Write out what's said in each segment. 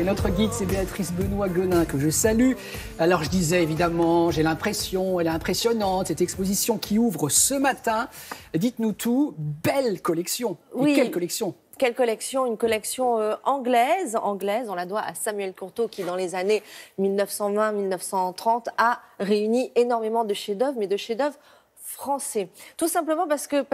Et notre guide, c'est Béatrice Benoît-Guenin, que je salue. Alors, je disais, évidemment, j'ai l'impression, elle est impressionnante, cette exposition qui ouvre ce matin. Dites-nous tout, belle collection. Oui. Et quelle collection? Quelle collection? Une collection anglaise. On la doit à Samuel Courtauld qui, dans les années 1920-1930, a réuni énormément de chefs-d'œuvre, mais de chefs-d'œuvre français. Tout simplement parce que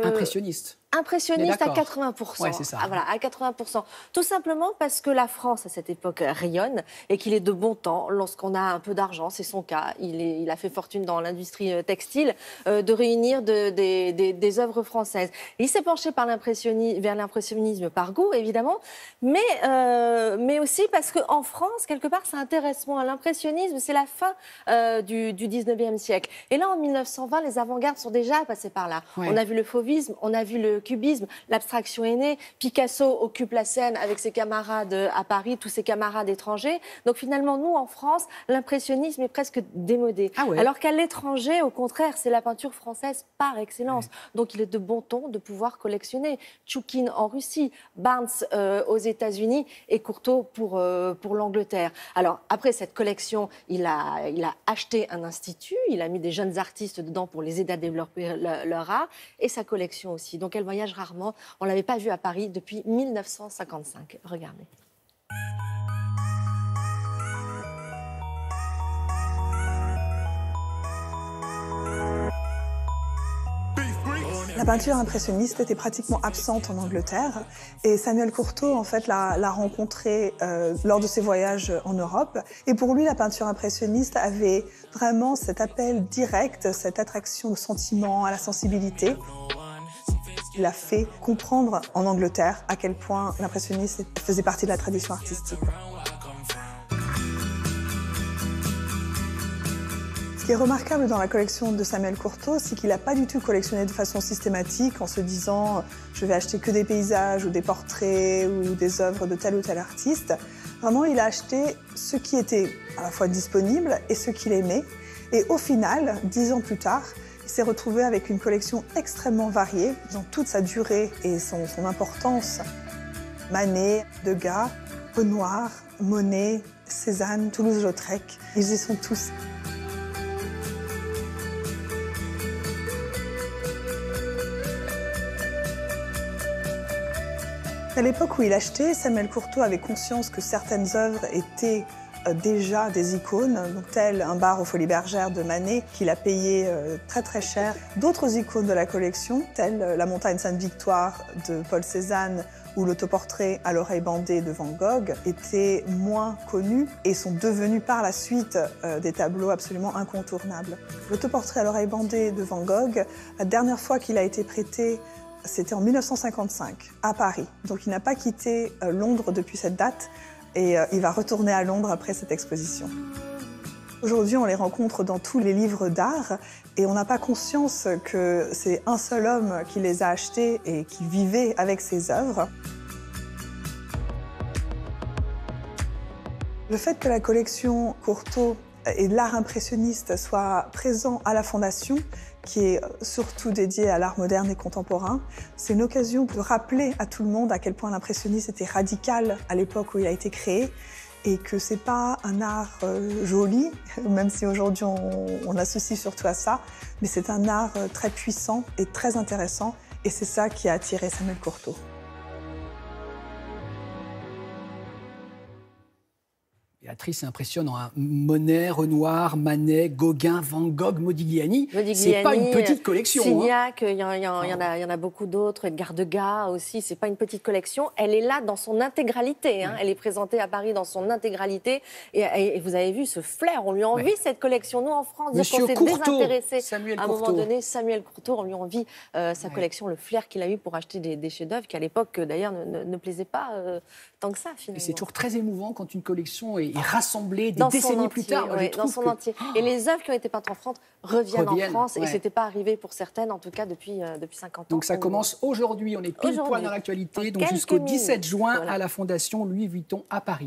Impressionniste. Impressionniste à 80%. Ouais, c'est ça. Voilà, à 80%. Tout simplement parce que la France, à cette époque, rayonne et qu'il est de bon temps, lorsqu'on a un peu d'argent, c'est son cas, il a fait fortune dans l'industrie textile, de réunir des œuvres françaises. Il s'est penché vers l'impressionnisme par goût, évidemment, mais aussi parce qu'en France, quelque part, ça intéresse moins. L'impressionnisme, c'est la fin du 19e siècle. Et là, en 1920, les avant-gardes sont déjà passés par là. Ouais. On a vu le fauvisme, on a vu le cubisme, l'abstraction est née. Picasso occupe la scène avec ses camarades à Paris, tous ses camarades étrangers. Donc finalement, nous, en France, l'impressionnisme est presque démodé. Ah ouais. Alors qu'à l'étranger, au contraire, c'est la peinture française par excellence. Ouais. Donc il est de bon ton de pouvoir collectionner. Tchoukine en Russie, Barnes aux États-Unis et Courtauld pour l'Angleterre. Alors après cette collection, il a acheté un institut, il a mis des jeunes artistes dedans pour les aider à développer leur art et sa collection aussi. Donc elle voyage rarement. On ne l'avait pas vue à Paris depuis 1955. Regardez. La peinture impressionniste était pratiquement absente en Angleterre et Samuel Courtauld en fait l'a rencontré lors de ses voyages en Europe. Et pour lui, la peinture impressionniste avait vraiment cet appel direct, cette attraction au sentiment, à la sensibilité. Il a fait comprendre en Angleterre à quel point l'impressionnisme faisait partie de la tradition artistique. Ce qui est remarquable dans la collection de Samuel Courtauld, c'est qu'il n'a pas du tout collectionné de façon systématique en se disant « je vais acheter que des paysages ou des portraits ou des œuvres de tel ou tel artiste ». Vraiment, il a acheté ce qui était à la fois disponible et ce qu'il aimait. Et au final, 10 ans plus tard, il s'est retrouvé avec une collection extrêmement variée dans toute sa durée et son importance. Manet, Degas, Renoir, Monet, Cézanne, Toulouse-Lautrec, ils y sont tous. À l'époque où il achetait, Samuel Courtauld avait conscience que certaines œuvres étaient déjà des icônes, donc telles un bar aux Folies Bergères de Manet, qu'il a payé très très cher. D'autres icônes de la collection, telles la montagne Sainte-Victoire de Paul Cézanne ou l'autoportrait à l'oreille bandée de Van Gogh, étaient moins connus et sont devenus par la suite des tableaux absolument incontournables. L'autoportrait à l'oreille bandée de Van Gogh, la dernière fois qu'il a été prêté, c'était en 1955, à Paris. Donc il n'a pas quitté Londres depuis cette date et il va retourner à Londres après cette exposition. Aujourd'hui, on les rencontre dans tous les livres d'art et on n'a pas conscience que c'est un seul homme qui les a achetés et qui vivait avec ses œuvres. Le fait que la collection Courtauld et l'art impressionniste soit présent à la Fondation, qui est surtout dédiée à l'art moderne et contemporain, c'est une occasion de rappeler à tout le monde à quel point l'impressionnisme était radical à l'époque où il a été créé et que c'est pas un art joli, même si aujourd'hui on l'associe surtout à ça, mais c'est un art très puissant et très intéressant et c'est ça qui a attiré Samuel Courtauld. Béatrice, c'est impressionnant. Hein. Monet, Renoir, Manet, Gauguin, Van Gogh, Modigliani. C'est pas une petite collection. Signac, il y en a beaucoup d'autres. Edgar Degas aussi. C'est pas une petite collection. Elle est là dans son intégralité. Hein. Elle est présentée à Paris dans son intégralité. Et vous avez vu ce flair. On lui envie cette collection. Nous, en France, on s'est désintéressé. À un moment donné, Samuel Courtauld, on lui envie sa collection, le flair qu'il a eu pour acheter des chefs-d'œuvre qui, à l'époque, d'ailleurs, ne plaisaient pas tant que ça, finalement. C'est toujours très émouvant quand une collection est rassemblée des décennies plus tard. Dans son entier. Et les œuvres qui ont été peintes en France reviennent en France. Et ce n'était pas arrivé pour certaines, en tout cas depuis 50 ans. Donc ça commence aujourd'hui. On est pile poil dans l'actualité. Donc jusqu'au 17 juin à la Fondation Louis Vuitton à Paris.